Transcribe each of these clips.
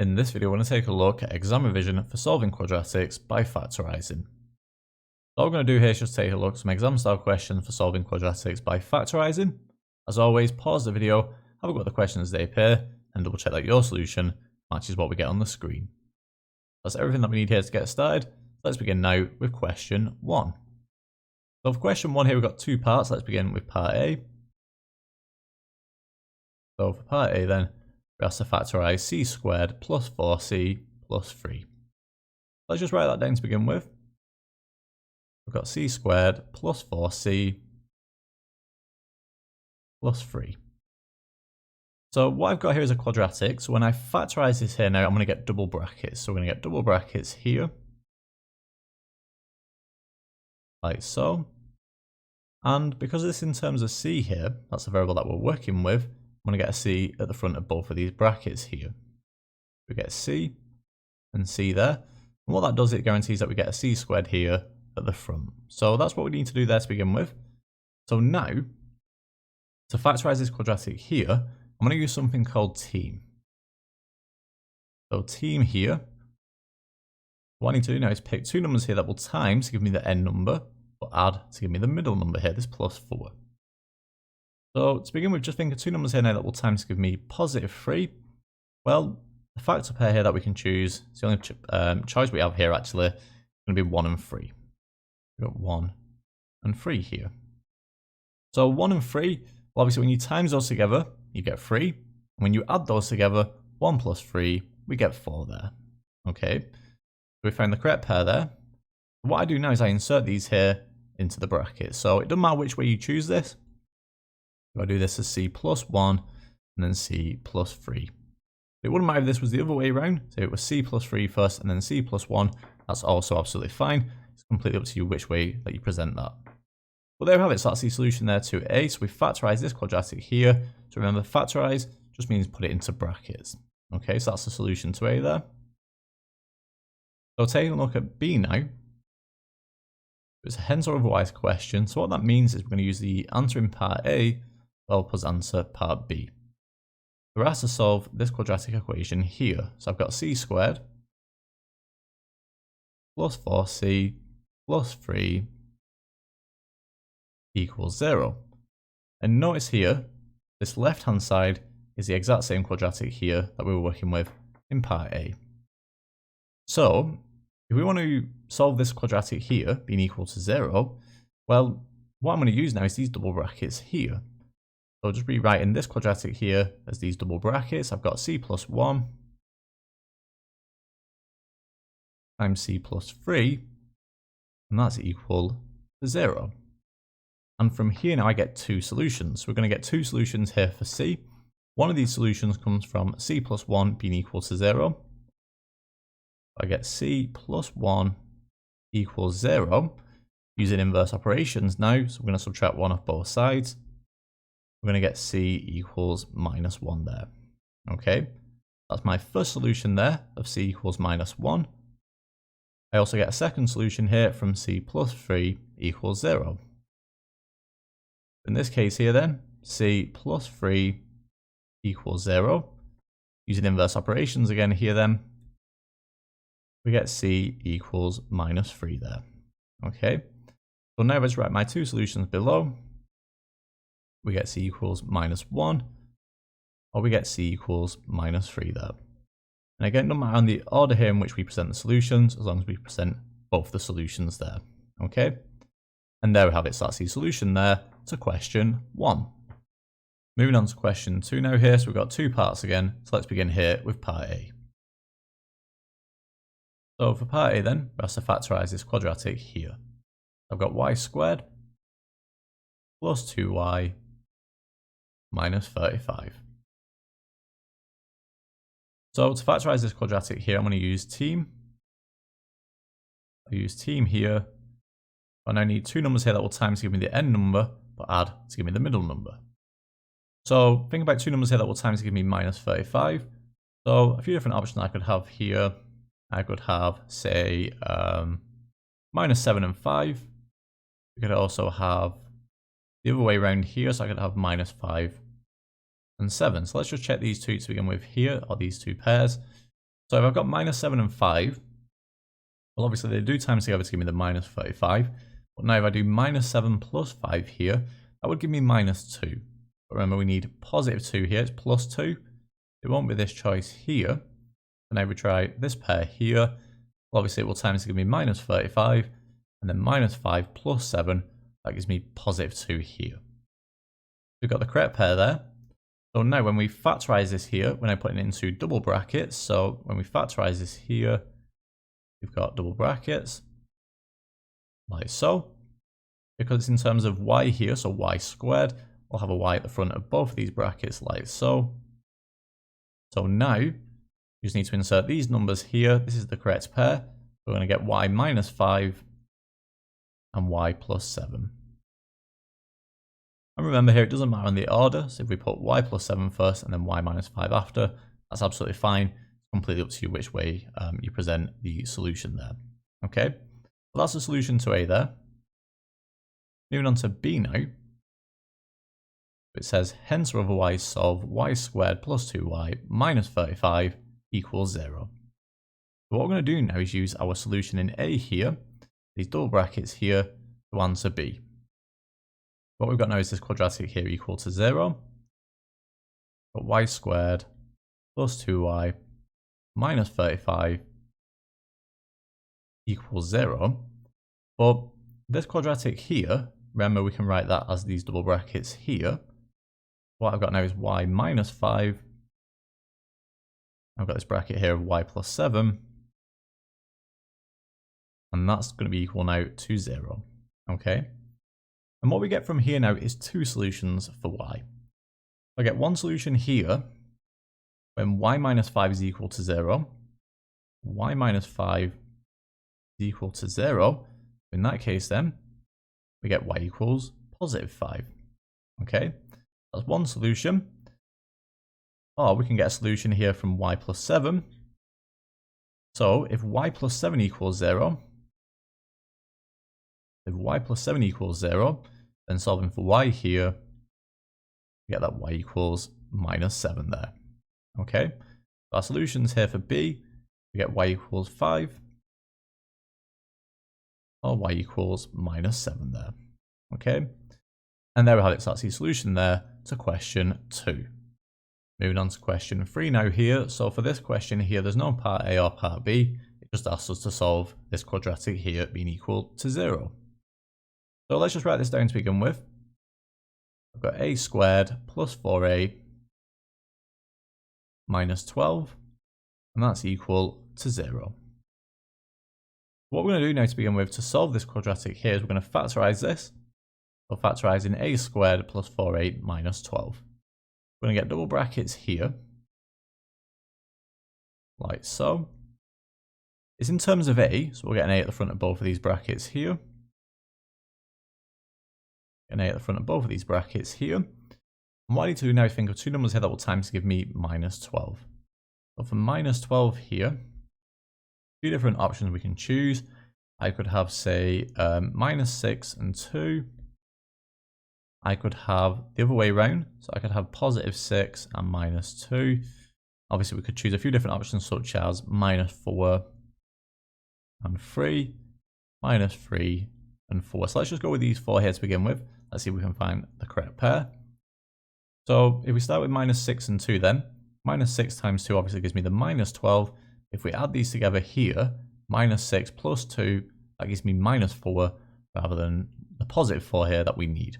In this video, we're going to take a look at exam revision for solving quadratics by factorising. All we're going to do here is just take a look at some exam style questions for solving quadratics by factorising. As always, pause the video, have a look at the questions as they appear, and double check that your solution matches what we get on the screen. That's everything that we need here to get started. Let's begin now with question 1. So for question 1 here, we've got two parts. Let's begin with part A. So for part A then, we have to factorise c squared plus 4c plus 3. Let's just write that down to begin with. We've got c squared plus 4c plus 3. So what I've got here is a quadratic. So when I factorise this here now, I'm going to get double brackets. So we're going to get double brackets here, like so. And because this is in terms of c here, that's the variable that we're working with, I'm going to get a c at the front of both of these brackets here. We get c and c there. And what that does, it guarantees that we get a c squared here at the front. So that's what we need to do there to begin with. So now, to factorise this quadratic here, I'm going to use something called team. So team here, what I need to do now is pick two numbers here that will times to give me the n number, but add to give me the middle number here, this plus 4. So to begin with, just think of two numbers here now that will times give me positive 3. Well, the factor pair here that we can choose, it's the only choice we have here actually, is going to be 1 and 3. We've got 1 and 3 here. So 1 and 3, well obviously when you times those together, you get 3. And when you add those together, 1 plus 3, we get 4 there. Okay, so we found the correct pair there. What I do now is I insert these here into the bracket. So it doesn't matter which way you choose this. I do this as c plus 1 and then c plus 3. It wouldn't matter if this was the other way around, so it was c plus 3 first and then c plus 1. That's also absolutely fine. It's completely up to you which way that you present that. Well, there we have it. So that's the solution there to A. So we factorise this quadratic here. So remember, factorise just means put it into brackets. Okay, so that's the solution to A there. So taking a look at B now. It's a hence or otherwise question. So what that means is we're going to use the answer in part A to help us answer part B. We're asked to solve this quadratic equation here. So I've got c squared plus 4c plus 3 equals 0. And notice here, this left hand side is the exact same quadratic here that we were working with in part A. So if we want to solve this quadratic here being equal to 0, well, what I'm going to use now is these double brackets here. So I'll just rewriting this quadratic here as these double brackets. I've got c plus 1 times c plus 3, and that's equal to 0. And from here now I get two solutions. We're going to get two solutions here for c. One of these solutions comes from c plus 1 being equal to 0. I get c plus 1 equals 0 using inverse operations now. So we're going to subtract 1 off both sides. We're going to get c equals minus 1 there. Okay, that's my first solution there of c equals minus 1. I also get a second solution here from c plus 3 equals 0. In this case here then, c plus 3 equals 0. Using inverse operations again here then, we get c equals minus 3 there. Okay, so now let's write my two solutions below. We get c equals minus 1, or we get c equals minus 3 there. And again, no matter on the order here in which we present the solutions, as long as we present both the solutions there. Okay, and there we have it. So that's the solution there to question 1. Moving on to question 2 now here. So we've got two parts again. So let's begin here with part A. So for part A then, we have to factorise this quadratic here. I've got y squared plus 2y minus 35. So to factorise this quadratic here, I'm going to use team. I'll use team here. And I need two numbers here that will times to give me the n number, but add to give me the middle number. So think about two numbers here that will times to give me minus 35. So a few different options I could have here. I could have, say, minus 7 and 5. We could also have the other way around here, so I could have minus 5 and 7. So let's just check these two to begin with here, or these two pairs. So if I've got -7 and 5, well, obviously they do times together to give me the -35. But now if I do -7 plus 5 here, that would give me -2. But remember, we need +2 here. It's +2. It won't be this choice here. And now we try this pair here. Well, obviously it will times to give me -35. And then -5 plus 7, that gives me +2 here. We've got the correct pair there. So now when we factorize this here, we're now putting it into double brackets. So when we factorize this here, we've got double brackets, like so. Because it's in terms of y here, so y squared, we'll have a y at the front of both of these brackets, like so. So now, you just need to insert these numbers here. This is the correct pair. We're going to get y minus 5 and y plus 7. And remember here, it doesn't matter in the order. So if we put y plus 7 first and then y minus 5 after, that's absolutely fine. It's completely up to you which way you present the solution there. Okay, so that's the solution to A there. Moving on to B now. It says, hence or otherwise solve y squared plus 2y minus 35 equals 0. So what we're going to do now is use our solution in A here, these double brackets here, to answer B. What we've got now is this quadratic here equal to 0. Got y squared plus 2y minus 35 equals 0. But this quadratic here, remember we can write that as these double brackets here. What I've got now is y minus 5. I've got this bracket here of y plus 7. And that's going to be equal now to 0. Okay. And what we get from here now is two solutions for y. I get one solution here when y minus 5 is equal to 0. Y minus 5 is equal to 0. In that case then, we get y equals positive 5. Okay, that's one solution. Or we can get a solution here from y plus 7. So if y plus 7 equals 0, then solving for y here, we get that y equals minus 7 there. Okay, our solutions here for B, we get y equals 5, or y equals minus 7 there. Okay, and there we have it. So that's the solution there to question 2. Moving on to question 3 now here. So for this question here, there's no part A or part B. It just asks us to solve this quadratic here being equal to 0. So let's just write this down to begin with. I've got a squared plus 4a minus 12, and that's equal to 0. What we're going to do now to begin with to solve this quadratic here is we're going to factorize this. So factorizing a squared plus 4a minus 12. We're going to get double brackets here, like so. It's in terms of a, so we'll get an a at the front of both of these brackets here. An a at the front of both of these brackets here. And what I need to do now is think of two numbers here that will times to give me minus 12. So for minus 12 here, two different options we can choose. I could have, say, minus 6 and 2. I could have the other way around. So I could have positive 6 and minus 2. Obviously, we could choose a few different options such as minus 4 and 3, minus 3 and 4. So let's just go with these 4 here to begin with. Let's see if we can find the correct pair. So if we start with minus 6 and 2 then, minus 6 times 2 obviously gives me the minus 12. If we add these together here, minus 6 plus 2, that gives me minus 4 rather than the positive 4 here that we need.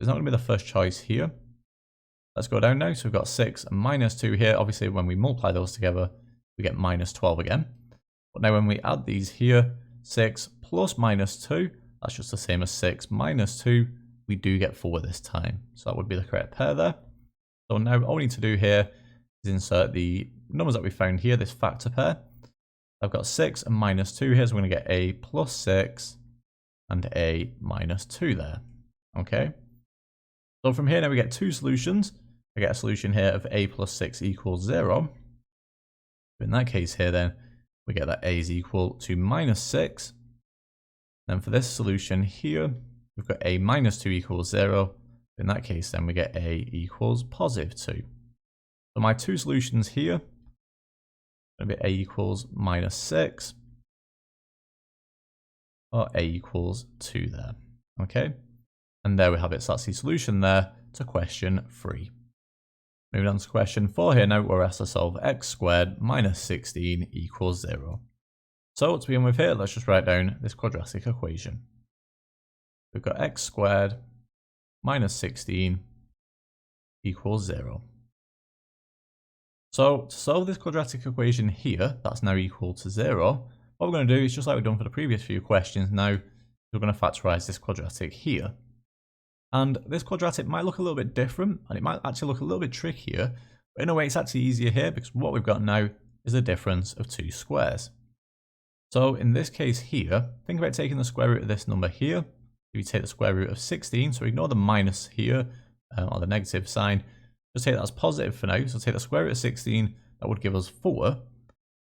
It's not going to be the first choice here. Let's go down now. So we've got 6 and minus 2 here. Obviously when we multiply those together, we get minus 12 again. But now when we add these here, 6 plus minus 2, that's just the same as 6 minus 2. We do get 4 this time. So that would be the correct pair there. So now all we need to do here is insert the numbers that we found here, this factor pair. I've got 6 and minus 2 here, so we're going to get a plus 6 and a minus 2 there. Okay. So from here now we get two solutions. I get a solution here of a plus 6 equals 0. In that case here then, we get that a is equal to minus 6. Then for this solution here, we've got a minus 2 equals 0. In that case, then we get a equals positive 2. So my two solutions here going to be a equals minus 6 or a equals 2 there. Okay, and there we have it. So that's the solution there to question 3. Moving on to question 4 here now, we're asked to solve x squared minus 16 equals 0. So to begin with here, let's just write down this quadratic equation. We've got x squared minus 16 equals 0. So to solve this quadratic equation here, that's now equal to 0, what we're going to do is just like we've done for the previous few questions now, we're going to factorize this quadratic here. And this quadratic might look a little bit different, and it might actually look a little bit trickier, but in a way it's actually easier here because what we've got now is the difference of 2 squares. So in this case here, think about taking the square root of this number here. If you take the square root of 16, so ignore the minus here, or the negative sign, just take that as positive for now. So take the square root of 16, that would give us 4.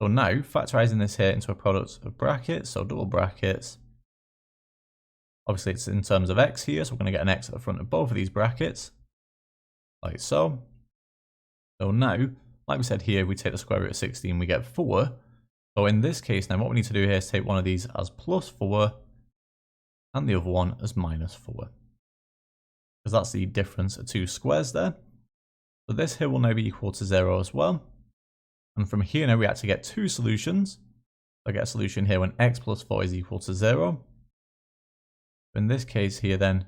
So now, factorising this here into a product of brackets, so double brackets. Obviously it's in terms of x here, so we're going to get an x at the front of both of these brackets, like so. So now, like we said here, we take the square root of 16, we get 4. So in this case now, what we need to do here is take one of these as plus 4, and the other one as minus 4. Because that's the difference of 2 squares there. So this here will now be equal to 0 as well. And from here now we actually get 2 solutions. I get a solution here when x plus 4 is equal to 0. In this case here then,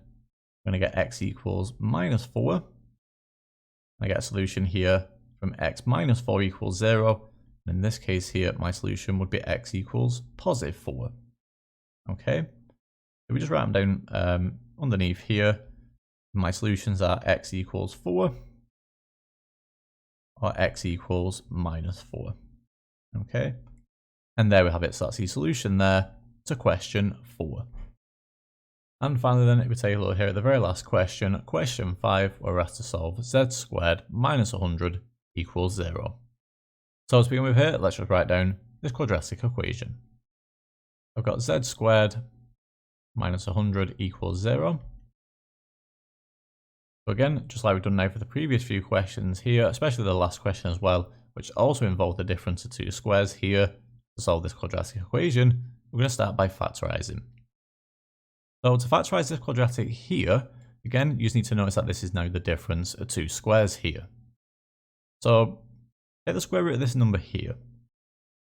I'm going to get x equals minus 4. I get a solution here from x minus 4 equals 0. And in this case here, my solution would be x equals positive 4. Okay. If we just write them down underneath here, my solutions are x equals 4 or x equals minus 4. Okay. And there we have it. So that's the solution there to question 4. And finally then, if we take a look here at the very last question, question 5, we're asked to solve z squared minus 100 equals 0. So to begin with here, let's just write down this quadratic equation. I've got z squared minus 100 equals 0. So again, just like we've done now for the previous few questions here, especially the last question as well, which also involved the difference of 2 squares here, to solve this quadratic equation, we're going to start by factorising. So to factorise this quadratic here, again, you just need to notice that this is now the difference of 2 squares here. So take the square root of this number here.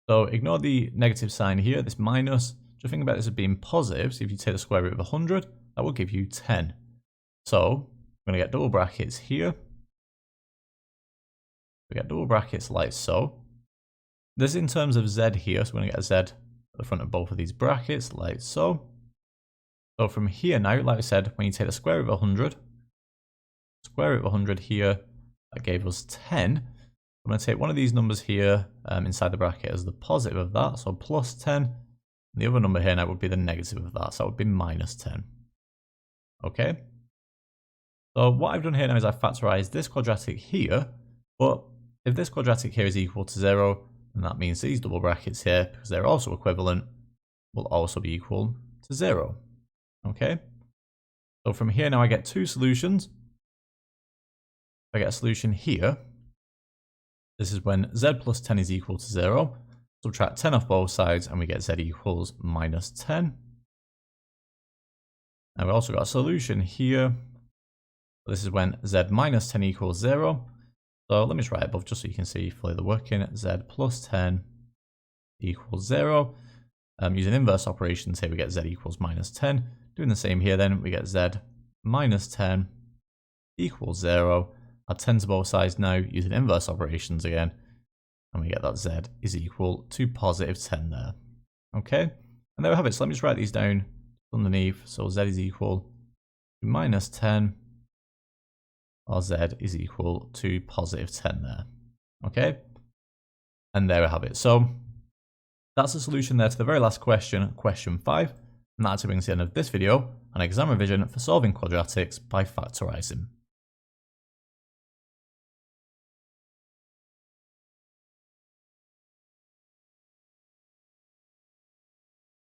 So ignore the negative sign here, this minus. Just think about this as being positive. So if you take the square root of 100, that will give you 10. So we're going to get double brackets here. We get double brackets like so. This is in terms of z here, so we're going to get a z at the front of both of these brackets like so. So from here now, like I said, when you take the square root of 100, square root of 100 here, that gave us 10. I'm going to take one of these numbers here inside the bracket as the positive of that, so plus 10. And the other number here now would be the negative of that, so that would be minus 10. Okay? So what I've done here now is I've factorised this quadratic here, but if this quadratic here is equal to 0, then that means these double brackets here, because they're also equivalent, will also be equal to 0. Okay, so from here now I get 2 solutions. I get a solution here. This is when z plus 10 is equal to 0. Subtract 10 off both sides and we get z equals minus 10. And we also got a solution here. This is when z minus 10 equals 0. So let me just write above just so you can see fully the working. Z plus 10 equals 0. Using inverse operations here we get z equals minus 10. Doing the same here then, we get z minus 10 equals 0. Add 10 to both sides now, using inverse operations again. And we get that z is equal to positive 10 there. Okay, and there we have it. So let me just write these down underneath. So z is equal to minus 10, or z is equal to positive 10 there. Okay, and there we have it. So that's the solution there to the very last question, question 5. And that actually brings the end of this video, an exam revision for solving quadratics by factorising.